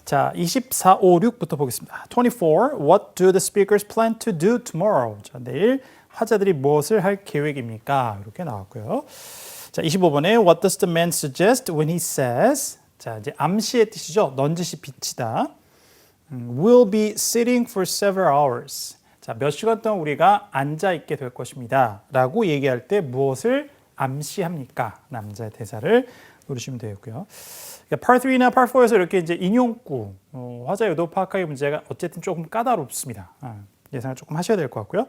자, 24, 5, 6부터 보겠습니다. 24. What do the speakers plan to do tomorrow? 자, 내일 화자들이 무엇을 할 계획입니까? 이렇게 나왔고요. 자, 25번에 What does the man suggest when he says? 자, 이제 암시의 뜻이죠. 넌지시 비치다. We'll be sitting for several hours. 자, 몇 시간 동안 우리가 앉아 있게 될 것입니다. 라고 얘기할 때 무엇을 암시합니까? 남자의 대사를 누르시면 되겠고요. 그러니까 Part 3나 Part 4에서 이렇게 이제 인용구, 화자 의도 파악하기 문제가 어쨌든 조금 까다롭습니다. 예상을 조금 하셔야 될 것 같고요.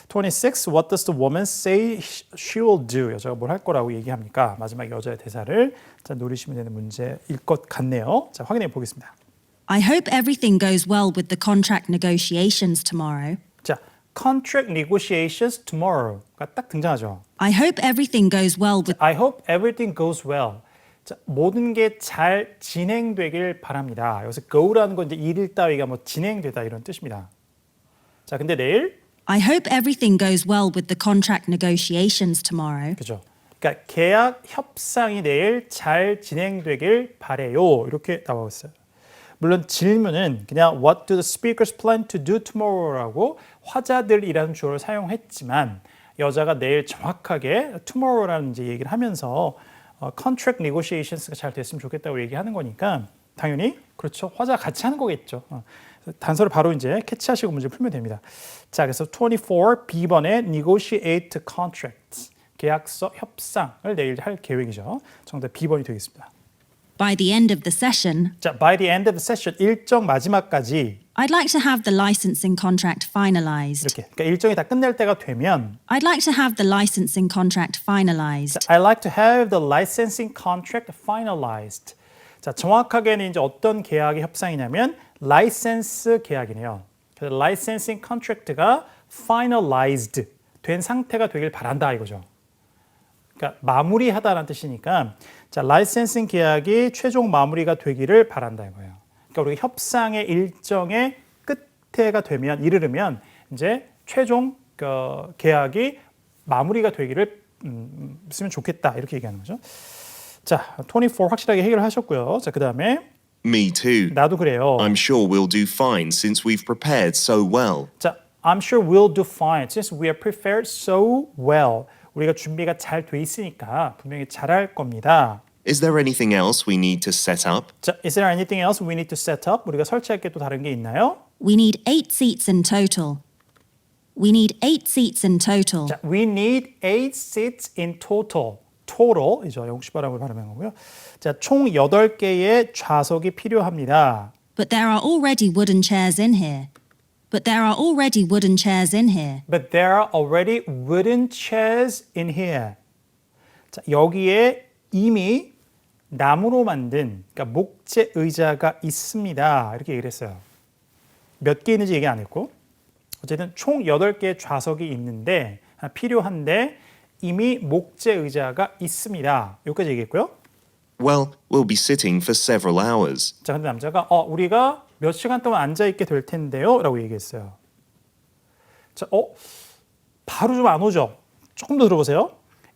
26. What does the woman say she will do? 여자가 뭘 할 거라고 얘기합니까? 마지막 여자의 대사를 자, 노리시면 되는 문제일 것 같네요. 자, 확인해 보겠습니다. I hope everything goes well with the contract negotiations tomorrow. 자, contract negotiations tomorrow가 딱 등장하죠. I hope everything goes well with I hope everything goes well. 자, 모든 게 잘 진행되길 바랍니다. 여기서 go라는 건 이제 일 따위가 뭐 진행되다 이런 뜻입니다. 자, 근데 내일 I hope everything goes well with the contract negotiations tomorrow. 그죠? 그러니까 계약 협상이 내일 잘 진행되길 바래요. 이렇게 나와 있어요. 물론 질문은 그냥 What do the speakers plan to do tomorrow라고 화자들이라는 주어를 사용했지만 여자가 내일 정확하게 tomorrow라는 이제 얘기를 하면서 contract negotiations가 잘 됐으면 좋겠다고 얘기하는 거니까 당연히 그렇죠. 화자 같이 하는 거겠죠. 단서를 바로 이제 캐치하시고 문제 풀면 됩니다. 자, 그래서 24 B번에 negotiate contracts 계약서 협상을 내일 할 계획이죠. 정답 B번이 되겠습니다. By the end of the session, 자, by the end of the session 일정 마지막까지 I'd like to have the licensing contract finalized. 이렇게 그러니까 일정이 다 끝날 때가 되면 I'd like to have the licensing contract finalized. I'd like to have the licensing contract finalized. 자, 정확하게는 이제 어떤 계약의 협상이냐면 라이센스 계약이네요. 그래서 licensing contract가 finalized 된 상태가 되길 바란다 이거죠. 그러니까 마무리하다라는 뜻이니까 자, 라이센싱 계약이 최종 마무리가 되기를 바란다 이거예요. 그러니까 우리가 협상의 일정의 끝에가 되면 이르르면 이제 최종 계약이 마무리가 되기를 쓰면 좋겠다 이렇게 얘기하는 거죠. 자, 24 확실하게 해결하셨고요. 자, 그다음에 Me too. 나도 그래요. I'm sure we'll do fine since we've prepared so well. 자, I'm sure we'll do fine since we are prepared so well. 우리가 준비가 잘 돼 있으니까 분명히 잘할 겁니다. Is there anything else we need to set up? 자, is there anything else we need to set up? 우리가 설치할 게 또 다른 게 있나요? We need 8 seats in total. We need 8 seats in total. 자, we need 8 seats in total. total이죠. 영국식 발음을 발음한 거고요. 자, 총 8개의 좌석이 필요합니다. But there are already wooden chairs in here. But there are already wooden chairs in here. But there are already wooden chairs in here. 자, 여기에 이미 나무로 만든 그러니까 목재 의자가 있습니다. 이렇게 얘기를 했어요. 몇 개 있는지 얘기 안 했고 어쨌든 총 8개의 좌석이 있는데 필요한데 이미 목재 의자가 있습니다. 여기까지 얘기했고요. Well, we'll be sitting for several hours. 자, 근데 남자가 우리가 몇 시간 동안 앉아 있게 될 텐데요, 라고 얘기했어요. 자, 바로 좀 안 오죠. 조금 더 들어보세요.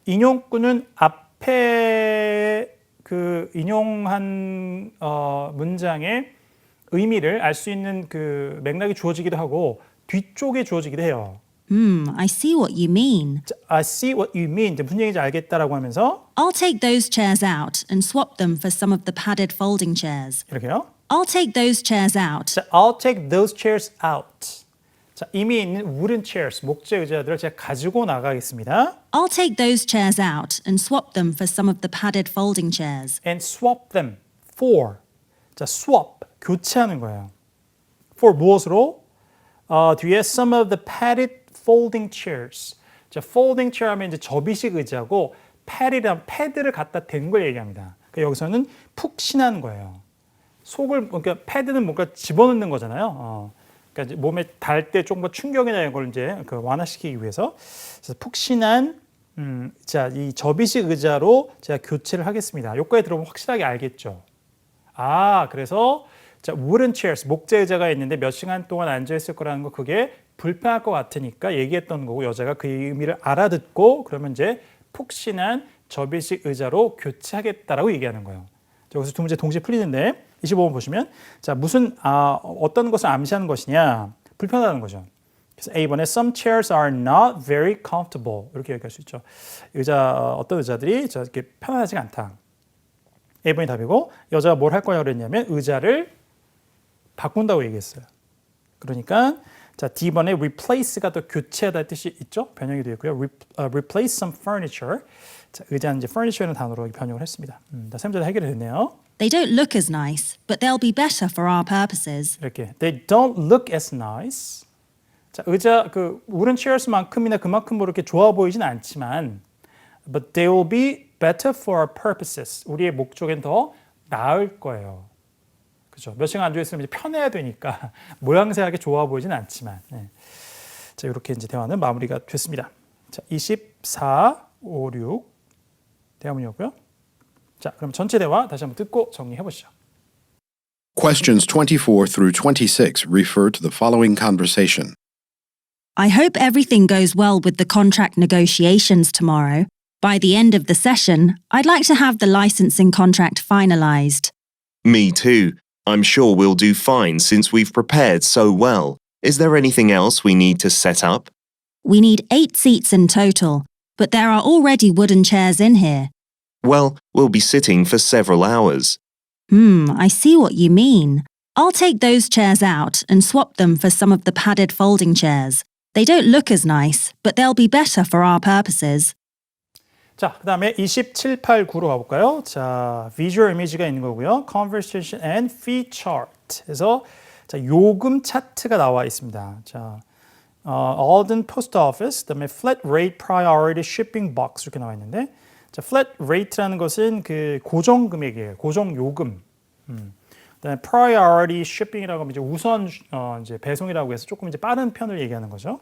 인용구는 앞에 그 인용한 문장의 의미를 알 수 있는 그 맥락이 주어지기도 하고 뒤쪽에 주어지기도 해요. I see what you mean. 자, I see what you mean. 이제 무슨 얘기인지 알겠다라고 하면서 I'll take those chairs out and swap them for some of the padded folding chairs. 이렇게요. I'll take those chairs out. 자, I'll take those chairs out. 자, 이미 있는 wooden chairs, 목재 의자들을 제가 가지고 나가겠습니다. I'll take those chairs out and swap them for some of the padded folding chairs. And swap them for. 자, swap, 교체하는 거예요. for 무엇으로? 뒤에 some of the padded folding chairs. 자, folding chair 하면 이제 접이식 의자고 padd이란 패드를 갖다 댄 걸 얘기합니다. 그러니까 여기서는 푹신한 거예요. 속을 그러니까 패드는 뭔가 집어넣는 거잖아요. 그러니까 이제 몸에 닿을 때 조금 더 충격이나 이런 걸 이제 완화시키기 위해서 그래서 푹신한 자, 이 접이식 의자로 제가 교체를 하겠습니다. 여기까지 들어보면 확실하게 알겠죠. 그래서 자, wooden chairs, 목재 의자가 있는데 몇 시간 동안 앉아 있을 거라는 거 그게 불편할 것 같으니까 얘기했던 거고 여자가 그 의미를 알아듣고 그러면 이제 푹신한 접이식 의자로 교체하겠다라고 얘기하는 거예요. 자, 여기서 두 문제 동시에 풀리는데 25번 보시면 자, 무슨 어떤 것을 암시하는 것이냐? 불편하다는 거죠. 그래서 A번에 some chairs are not very comfortable 이렇게 얘기할 수 있죠. 어떤 의자들이 이렇게 편안하지가 않다. A번이 답이고 여자가 뭘 할 거냐고 그랬냐면 의자를 바꾼다고 얘기했어요. 그러니까 자, D번에 replace가 또 교체하다 뜻이 있죠. 변형이 되어 있고요. replace some furniture. 자, 의자는 이제 furniture라는 단어로 변형을 했습니다. 세 문제 다 해결이 됐네요. They don't look as nice, but they'll be better for our purposes. 이렇게 They don't look as nice. 자, 의자 그 wooden chairs만큼이나 그만큼 뭐 이렇게 좋아 보이진 않지만 but they will be better for our purposes. 우리의 목적엔 더 나을 거예요. 그렇죠. 몇 시간 앉아 있으면 이제 편해야 되니까 모양새하게 좋아 보이진 않지만. 네. 자, 이렇게 이제 대화는 마무리가 됐습니다. 자, 24, 5, 6 대화문이었고요. 자, 그럼 전체 대화 다시 한번 듣고 정리해 보시죠. Questions 24 through 26 refer to the following conversation. I hope everything goes well with the contract negotiations tomorrow. By the end of the session, I'd like to have the licensing contract finalized. Me too. I'm sure we'll do fine since we've prepared so well. Is there anything else we need to set up? We need 8 seats in total, but there are already wooden chairs in here. Well, we'll be sitting for several hours. I see what you mean. I'll take those chairs out and swap them for some of the padded folding chairs. They don't look as nice, but they'll be better for our purposes. 자, 그 다음에 27, 8, 9로 가볼까요? 자, visual image가 있는 거고요. Conversation and fee chart. 해서 자, 요금 차트가 나와 있습니다. 자, Alden Post Office, 그다음에 Flat Rate Priority Shipping Box 이렇게 나와 있는데, 자, Flat Rate라는 것은 그 고정 금액이에요. 고정 요금. 그다음에 Priority Shipping이라고 하면 이제 우선 이제 배송이라고 해서 조금 이제 빠른 편을 얘기하는 거죠.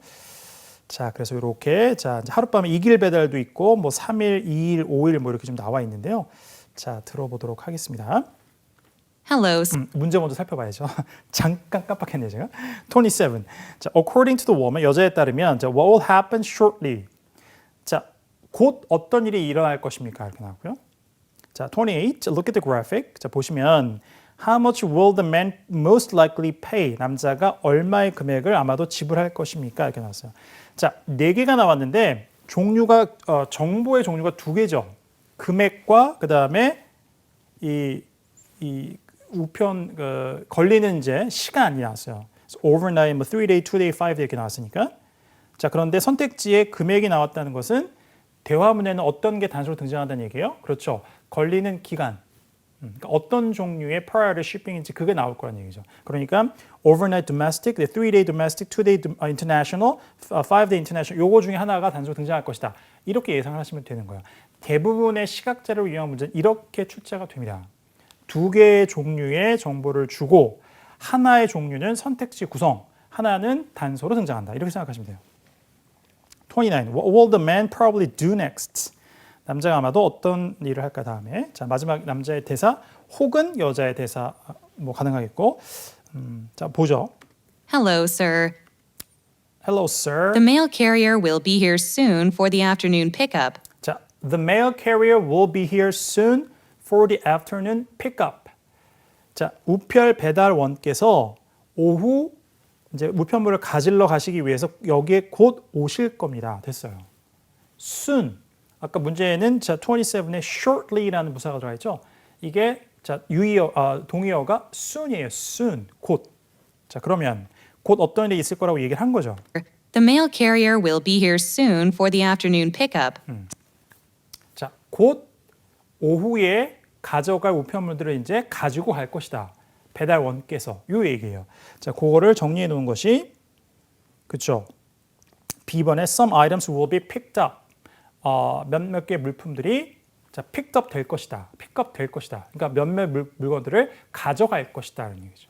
자, 그래서 이렇게 자, 하룻밤에 2길 배달도 있고 뭐 3일, 2일, 5일 뭐 이렇게 좀 나와 있는데요. 자, 들어보도록 하겠습니다. Hello. 문제 먼저 살펴봐야죠. 잠깐 깜빡했네요, 제가. 27. 자, according to the woman, 여자에 따르면 자, what will happen shortly. 자, 곧 어떤 일이 일어날 것입니까? 이렇게 나왔고요. 자, 28. Look at the graphic. 자, 보시면 How much will the man most likely pay? 남자가 얼마의 금액을 아마도 지불할 것입니까? 이렇게 나왔어요. 자, 4개가 나왔는데 종류가 정보의 종류가 2개죠. 금액과 그다음에 이 우편 걸리는 이제 시간이 나왔어요. overnight, 뭐 3day, 2day, 5day 이렇게 나왔으니까. 자, 그런데 선택지에 금액이 나왔다는 것은 대화문에는 어떤 게 단서로 등장한다는 얘기예요? 그렇죠. 걸리는 기간. 그러니까 어떤 종류의 priority shipping인지 그게 나올 거라는 얘기죠. 그러니까 overnight domestic, 3day domestic, 2day international, 5day international 요거 중에 하나가 단서로 등장할 것이다. 이렇게 예상을 하시면 되는 거예요. 대부분의 시각자료를 이용한 문제는 이렇게 출제가 됩니다. 2개의 종류의 정보를 주고 하나의 종류는 선택지 구성, 하나는 단서로 등장한다. 이렇게 생각하시면 돼요. 29. What will the man probably do next? 남자가 아마도 어떤 일을 할까 다음에 자, 마지막 남자의 대사 혹은 여자의 대사 뭐 가능하겠고 자, 보죠. Hello, sir. Hello, sir. The mail carrier will be here soon for the afternoon pickup. 자, the mail carrier will be here soon for the afternoon pickup. 자, 우편 배달원께서 오후 이제 우편물을 가지러 가시기 위해서 여기에 곧 오실 겁니다. 됐어요. soon. 아까 문제에는 자 27에 shortly라는 부사가 들어가 있죠. 이게 자 동의어가 soon이에요. soon. 곧. 자, 그러면 곧 어떤 일이 있을 거라고 얘기를 한 거죠. The mail carrier will be here soon for the afternoon pickup. 자, 곧 오후에 가져갈 우편물들을 이제 가지고 갈 것이다. 배달원께서 요 얘기예요. 자, 그거를 정리해 놓은 것이 그렇죠. B번에 some items will be picked up. 몇몇 개 물품들이 자, picked up 될 것이다. pick up 될 것이다. 그러니까 몇몇 물건들을 가져갈 것이다라는 얘기죠.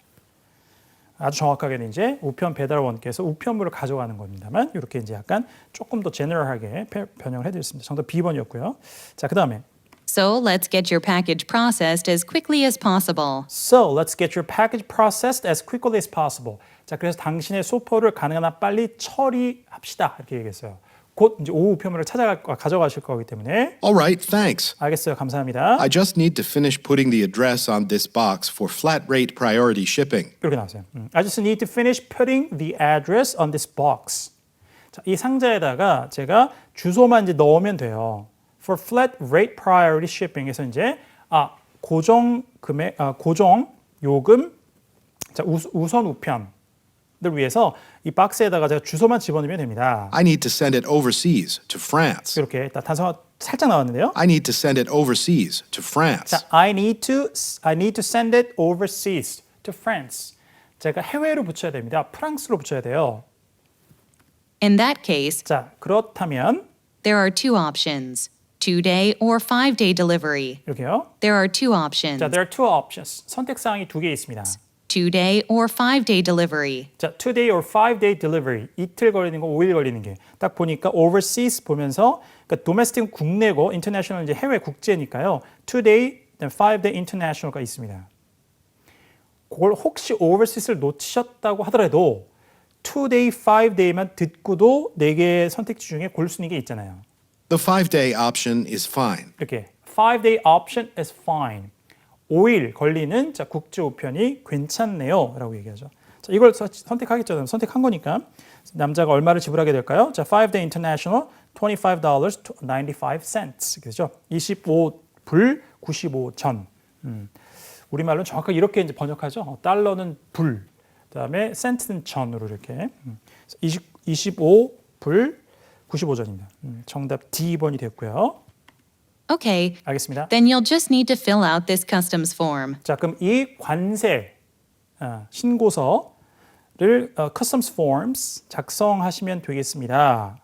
아주 정확하게는 이제 우편 배달원께서 우편물을 가져가는 겁니다만 이렇게 이제 약간 조금 더 제너럴하게 변형을 해드렸습니다. 정답 B번이었고요. 자, 그 다음에 So let's get your package processed as quickly as possible. So let's get your package processed as quickly as possible. 자, 그래서 당신의 소포를 가능한 한 빨리 처리합시다. 이렇게 얘기했어요. 곧 이제 오후 우편물을 가져가실 거기 때문에 All right, thanks. 알겠어요. 감사합니다. I just need to finish putting the address on this box for flat rate priority shipping. 이렇게 나왔어요. I just need to finish putting the address on this box. 자, 이 상자에다가 제가 주소만 이제 넣으면 돼요. For flat rate priority shipping에서 이제 고정 금액, 고정 요금, 자, 우선 우편을 위해서 이 박스에다가 제가 주소만 집어넣으면 됩니다. I need to send it overseas to France. 이렇게 단서가 살짝 나왔는데요. I need to send it overseas to France. 자, I need to send it overseas to France. 제가 해외로 붙여야 됩니다. 프랑스로 붙여야 돼요. In that case, 자, 그렇다면 there are two options: 2-day or 5-day delivery. 이렇게요. There are two options: 자, there are two options. 선택 사항이 두 개 있습니다. 2-day or 5-day delivery. 자, 2-day or 5-day delivery. 이틀 걸리는 거, 5일 걸리는 게. 딱 보니까 overseas 보면서 그러니까 domestic 국내고 international 이제 해외 국제니까요. 2-day, 5-day international가 있습니다. 그걸 혹시 overseas를 놓치셨다고 하더라도 2-day, 5-day만 듣고도 4개의 선택지 중에 고를 수 있는 게 있잖아요. The 5-day option is fine. 이렇게 5-day option is fine. 5일 걸리는 자, 국제 우편이 괜찮네요 라고 얘기하죠. 자, 이걸 선택하겠죠. 선택한 거니까 남자가 얼마를 지불하게 될까요? 자, 5-day international $25.95 그죠? 25불 95전. 우리말로는 정확하게 이렇게 이제 번역하죠. 달러는 불, 그다음에 센트는 전으로 이렇게 25불 95전입니다. 정답 D번이 됐고요. Okay, 알겠습니다. then you'll just need to fill out this customs form. 자, 그럼 이 관세 신고서를 customs forms 작성하시면 되겠습니다.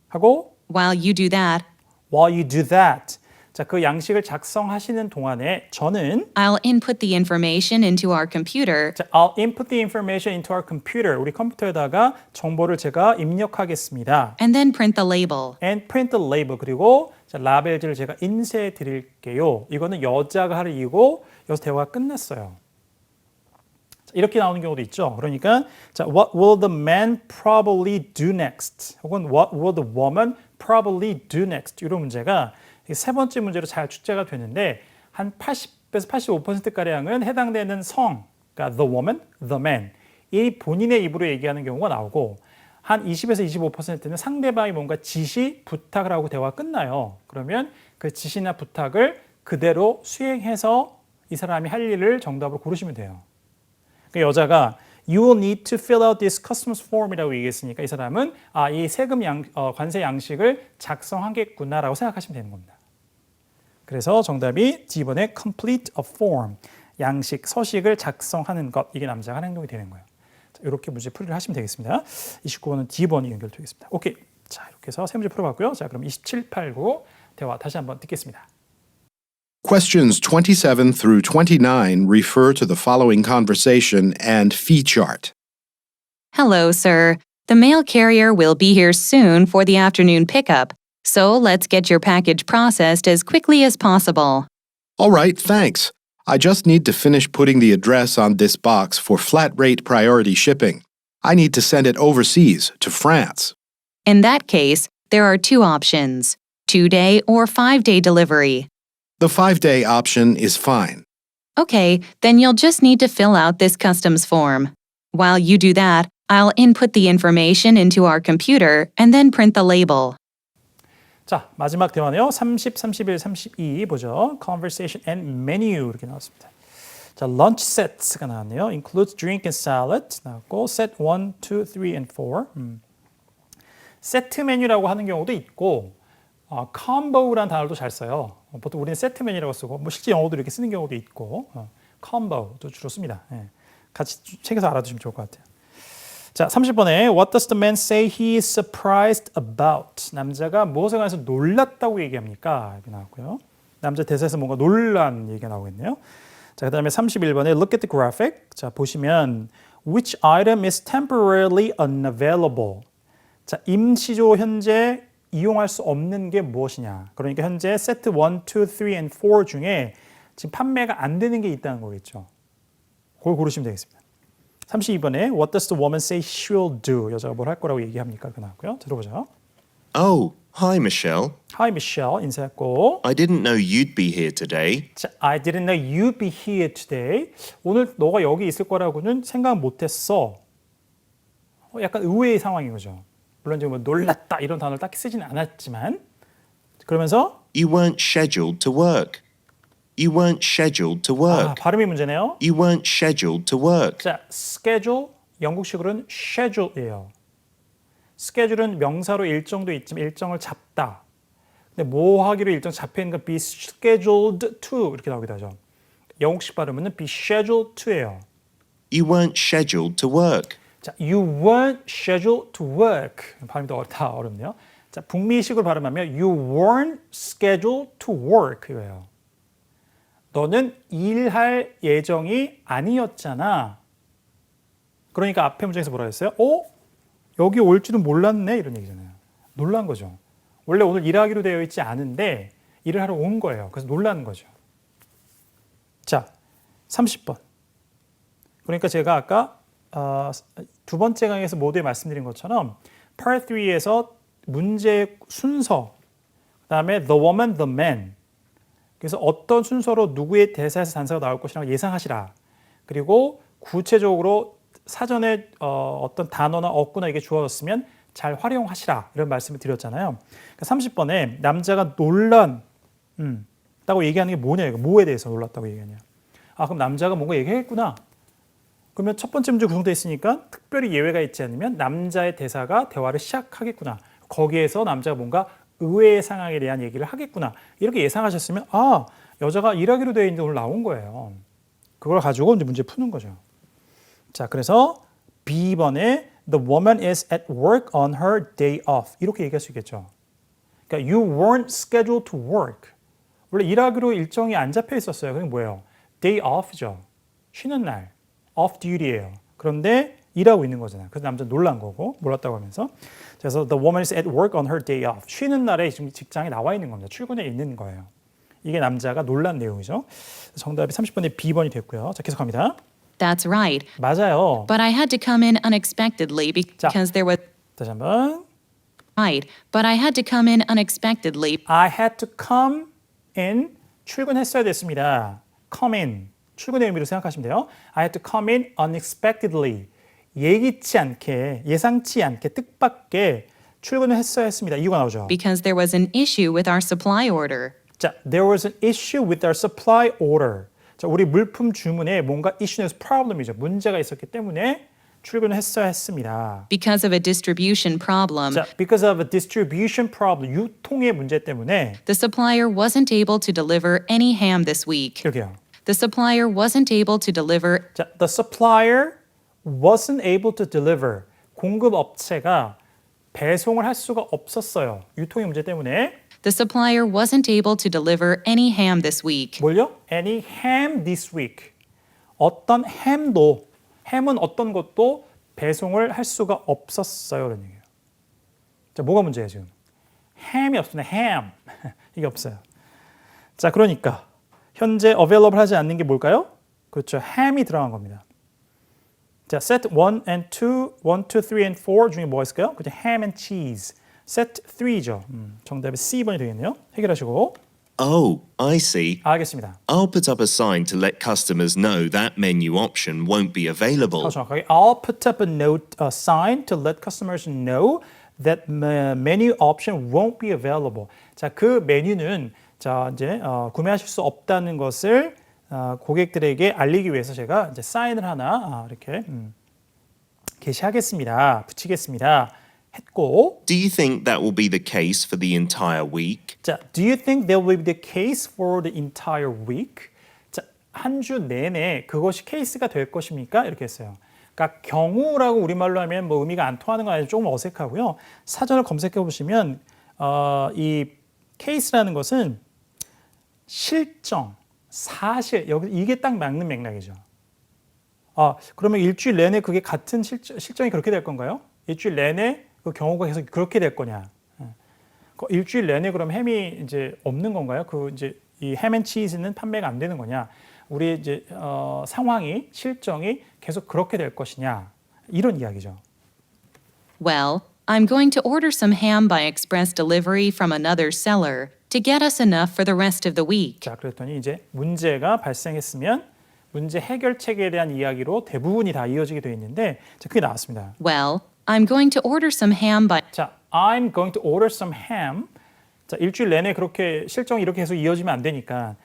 하고 While you do that, while you do that, 자, 그 양식을 작성하시는 동안에 저는 I'll input the information into our computer 자, I'll input the information into our computer. 우리 컴퓨터에다가 정보를 제가 입력하겠습니다. and then print the label. And print the label. 그리고 자, 라벨지를 제가 인쇄해 드릴게요. 이거는 여자가 할 일이고 여기서 대화가 끝났어요. 자, 이렇게 나오는 경우도 있죠. 그러니까 자, what will the man probably do next? 혹은 what will the woman probably do next? 이런 문제가 세 번째 문제로 잘 출제가 되는데 한 80에서 85%가량은 해당되는 성, 그러니까 the woman, the man 이 본인의 입으로 얘기하는 경우가 나오고 한 20에서 25%는 상대방이 뭔가 지시, 부탁을 하고 대화가 끝나요. 그러면 그 지시나 부탁을 그대로 수행해서 이 사람이 할 일을 정답으로 고르시면 돼요. 그 여자가 You will need to fill out this customs form이라고 얘기했으니까 이 사람은 이 세금 관세 양식을 작성하겠구나라고 생각하시면 되는 겁니다. 그래서 정답이 D번의 complete a form, 양식, 서식을 작성하는 것, 이게 남자가 하는 행동이 되는 거예요. 자, 이렇게 문제 풀이를 하시면 되겠습니다. 29번은 D번이 연결되겠습니다. 오케이, 자 이렇게 해서 세 문제 풀어봤고요. 자 그럼 27, 89 대화 다시 한번 듣겠습니다. Questions 27 through 29 refer to the following conversation and fee chart. Hello, sir. The mail carrier will be here soon for the afternoon pickup, so let's get your package processed as quickly as possible. All right, thanks. I just need to finish putting the address on this box for flat rate priority shipping. I need to send it overseas to France. In that case, there are two options: 2-day or 5-day delivery. The 5-day option is fine. Okay, then you'll just need to fill out this customs form. While you do that, I'll input the information into our computer and then print the label. 자 마지막 대화네요. 30, 31, 32 보죠. Conversation and menu 이렇게 나왔습니다. 자 lunch sets가 나왔네요. Includes drink and salad 나왔고 set 1, 2, 3, and 4. 세트 메뉴라고 하는 경우도 있고 combo라는 단어도 잘 써요. 보통 우리는 세트 메뉴라고 쓰고 뭐 실제 영어도 이렇게 쓰는 경우도 있고 combo도 주로 씁니다. 예. 같이 책에서 알아두시면 좋을 것 같아요. 자, 30번에 What does the man say he is surprised about? 남자가 무엇에 관해서 놀랐다고 얘기합니까? 이렇게 나왔고요. 남자 대사에서 뭔가 놀란 얘기가 나오겠네요. 자, 그다음에 31번에 Look at the graphic. 자, 보시면 Which item is temporarily unavailable? 자, 임시조 현재 이용할 수 없는 게 무엇이냐? 그러니까 현재 세트 1, 2, 3, and 4 중에 지금 판매가 안 되는 게 있다는 거겠죠. 그걸 고르시면 되겠습니다. 32번에 What does the woman say she'll do? 여자가 뭘 할 거라고 얘기합니까? 그 나왔고요. 들어보죠. Oh, hi, Michelle. Hi, Michelle. 인사했고. I didn't know you'd be here today. 자, I didn't know you'd be here today. 오늘 너가 여기 있을 거라고는 생각 못했어. 약간 의외의 상황인 거죠. 물론 지금 뭐 놀랐다 이런 단어를 딱히 쓰지는 않았지만 그러면서 You weren't scheduled to work. You weren't scheduled to work. 발음이 문제네요. You weren't scheduled to work. 자, schedule 영국식으로는 schedule이에요. schedule은 명사로 일정도 있지만 일정을 잡다. 근데 뭐 하기로 일정 잡혀 있는 건 be scheduled to 이렇게 나오기도 하죠. 영국식 발음은 be scheduled to예요. You weren't scheduled to work. 자, you weren't scheduled to work. 발음이 다 어렵네요. 자, 북미식으로 발음하면 you weren't scheduled to work 이거예요. 너는 일할 예정이 아니었잖아. 그러니까 앞에 문장에서 뭐라 했어요? 여기 올 줄은 몰랐네 이런 얘기잖아요. 놀란 거죠. 원래 오늘 일하기로 되어 있지 않은데 일을 하러 온 거예요. 그래서 놀라는 거죠. 자, 30번. 그러니까 제가 아까 두 번째 강의에서 모두에 말씀드린 것처럼 Part 3에서 문제의 순서, 그다음에 the woman, the man. 그래서 어떤 순서로 누구의 대사에서 단사가 나올 것이라고 예상하시라. 그리고 구체적으로 사전에 어떤 단어나 어구나 이게 주어졌으면 잘 활용하시라. 이런 말씀을 드렸잖아요. 그러니까 30번에 남자가 놀란 다고 얘기하는 게 뭐냐. 이거 뭐에 대해서 놀랐다고 얘기하냐. 그럼 남자가 뭔가 얘기했구나. 그러면 첫 번째 문제 구성되어 있으니까 특별히 예외가 있지 않으면 남자의 대사가 대화를 시작하겠구나. 거기에서 남자가 뭔가 의외의 상황에 대한 얘기를 하겠구나. 이렇게 예상하셨으면 여자가 일하기로 되어 있는데 오늘 나온 거예요. 그걸 가지고 이제 문제 푸는 거죠. 자, 그래서 B번에 The woman is at work on her day off. 이렇게 얘기할 수 있겠죠. 그러니까 You weren't scheduled to work. 원래 일하기로 일정이 안 잡혀 있었어요. 그게 뭐예요? Day off죠. 쉬는 날. Off duty예요. 그런데 일하고 있는 거잖아요. 그래서 남자 놀란 거고 몰랐다고 하면서. 그래서 The woman is at work on her day off. 쉬는 날에 지금 직장에 나와 있는 겁니다. 출근해 있는 거예요. 이게 남자가 놀란 내용이죠. 정답이 30번에 B번이 됐고요. 자, 계속합니다. That's right. 맞아요. But I had to come in unexpectedly because there was 다시 한번. right. But I had to come in unexpectedly I had to come in. 출근했어야 됐습니다. come in. 출근의 의미로 생각하시면 돼요. I had to come in unexpectedly. 예기치 않게, 예상치 않게, 뜻밖의 출근을 했어야 했습니다. 이유가 나오죠. because there was an issue with our supply order. 자, there was an issue with our supply order. 자, 우리 물품 주문에 뭔가 issue는 problem이죠. 문제가 있었기 때문에 출근을 했어야 했습니다. Because of a distribution problem, 자, because of a distribution problem, 유통의 문제 때문에 the supplier wasn't able to deliver any ham this week. 이렇게요. The supplier wasn't able to deliver 자, the supplier wasn't able to deliver. 공급 업체가 배송을 할 수가 없었어요. 유통의 문제 때문에. the supplier wasn't able to deliver any ham this week. 뭘요? Any ham this week. 어떤 햄도, 햄은 어떤 것도 배송을 할 수가 없었어요. 그런 얘기예요. 자, 뭐가 문제예요, 지금? 햄이 없습니다. 햄. 이게 없어요. 자, 그러니까 현재 available 하지 않는 게 뭘까요? 그렇죠. 햄이 들어간 겁니다. 자, set 1 and 2, 1, 2, 3 and 4 중에 뭐가 있을까요? 그죠? ham and cheese. set 3죠. 정답이 C번이 되겠네요. 해결하시고. Oh, I see. 알겠습니다. I'll put up a sign to let customers know that menu option won't be available. 정확하게 I'll put up a sign to let customers know that menu option won't be available. 자, 그 메뉴는 자, 이제 구매하실 수 없다는 것을 고객들에게 알리기 위해서 제가 이제 사인을 하나 이렇게 게시하겠습니다. 붙이겠습니다. 했고. Do you think that will be the case for the entire week? 자, do you think that will be the case for the entire week? 자, 한 주 내내 그것이 케이스가 될 것입니까? 이렇게 했어요. 그러니까 경우라고 우리말로 하면 뭐 의미가 안 통하는 건 아니죠. 조금 어색하고요. 사전을 검색해 보시면 이 케이스라는 것은 실정, 사실 여기 이게 딱 맞는 맥락이죠. 그러면 일주일 내내 그게 같은 실정이 그렇게 될 건가요? 일주일 내내 그 경우가 계속 그렇게 될 거냐? 일주일 내내 그럼 햄이 이제 없는 건가요? 그 이제 이 햄 앤 치즈는 판매가 안 되는 거냐? 우리 이제 상황이 실정이 계속 그렇게 될 것이냐 이런 이야기죠. Well, I'm going to order some ham by express delivery from another seller to get us enough for the rest of the week. 자, 그랬더니 이제 문제가 발생했으면 문제 해결책에 대한 이야기로 대부분이 다 이어지게 되어 있는데 자, 그게 나왔습니다. Well, I'm going to order some ham by 자, I'm going to order some ham. 자, 일주일 내내 그렇게 실정이 이렇게 계속 이어지면 안 되니까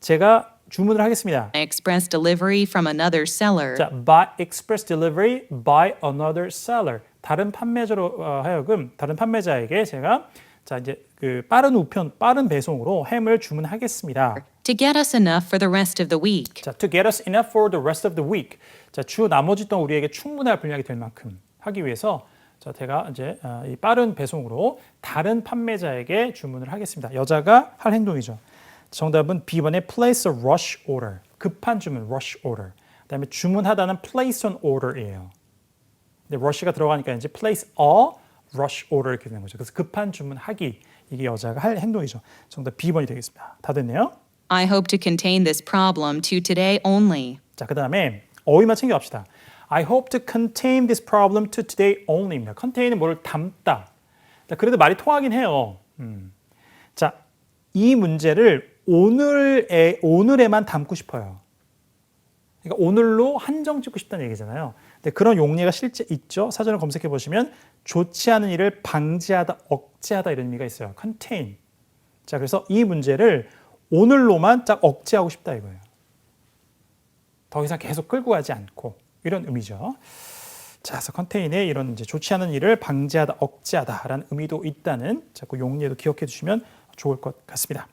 제가 주문을 하겠습니다. express delivery from another seller. 자, by express delivery by another seller. 다른 판매자로 하여금 다른 판매자에게 제가 자, 이제 그 빠른 배송으로 햄을 주문하겠습니다. To get us enough for the rest of the week. 자, to get us enough for the rest of the week. 자, 주 나머지 동안 우리에게 충분할 분량이 될 만큼 하기 위해서 자, 제가 이제 이 빠른 배송으로 다른 판매자에게 주문을 하겠습니다. 여자가 할 행동이죠. 정답은 B번의 place a rush order. 급한 주문, rush order. 그다음에 주문하다는 place an order이에요. 근데 rush가 들어가니까 이제 place a rush order 이렇게 되는 거죠. 그래서 급한 주문하기. 이게 여자가 할 행동이죠. 정답 B번이 되겠습니다. 다 됐네요. I hope to contain this problem to today only. 자, 그다음에 어휘만 챙겨갑시다. I hope to contain this problem to today only입니다. contain은 뭐를 담다. 자, 그래도 말이 통하긴 해요. 자, 이 문제를 오늘에만 담고 싶어요. 그러니까 오늘로 한정 짓고 싶다는 얘기잖아요. 근데 그런 용례가 실제 있죠. 사전을 검색해 보시면 좋지 않은 일을 방지하다, 억제하다 이런 의미가 있어요. contain. 자, 그래서 이 문제를 오늘로만 딱 억제하고 싶다 이거예요. 더 이상 계속 끌고 가지 않고 이런 의미죠. 자, 그래서 contain에 이런 이제 좋지 않은 일을 방지하다, 억제하다라는 의미도 있다는 자꾸 용례도 기억해 주시면 좋을 것 같습니다.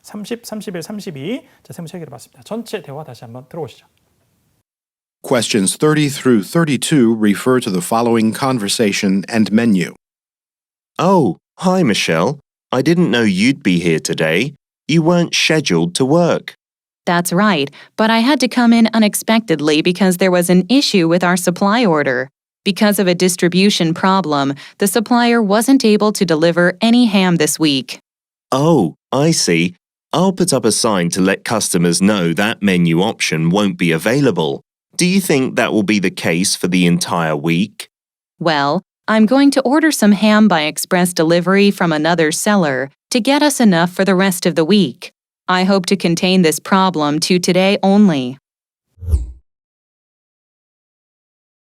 30, 31, 32. 자, 세무 체계를 봤습니다. 전체 대화 다시 한번 들어보시죠. Questions 30 through 32 refer to the following conversation and menu. Oh, hi, Michelle. I didn't know you'd be here today. You weren't scheduled to work. That's right, but I had to come in unexpectedly because there was an issue with our supply order. Because of a distribution problem, the supplier wasn't able to deliver any ham this week. Oh, I see. I'll put up a sign to let customers know that menu option won't be available. Do you think that will be the case for the entire week? Well, I'm going to order some ham by express delivery from another seller to get us enough for the rest of the week. I hope to contain this problem to today only.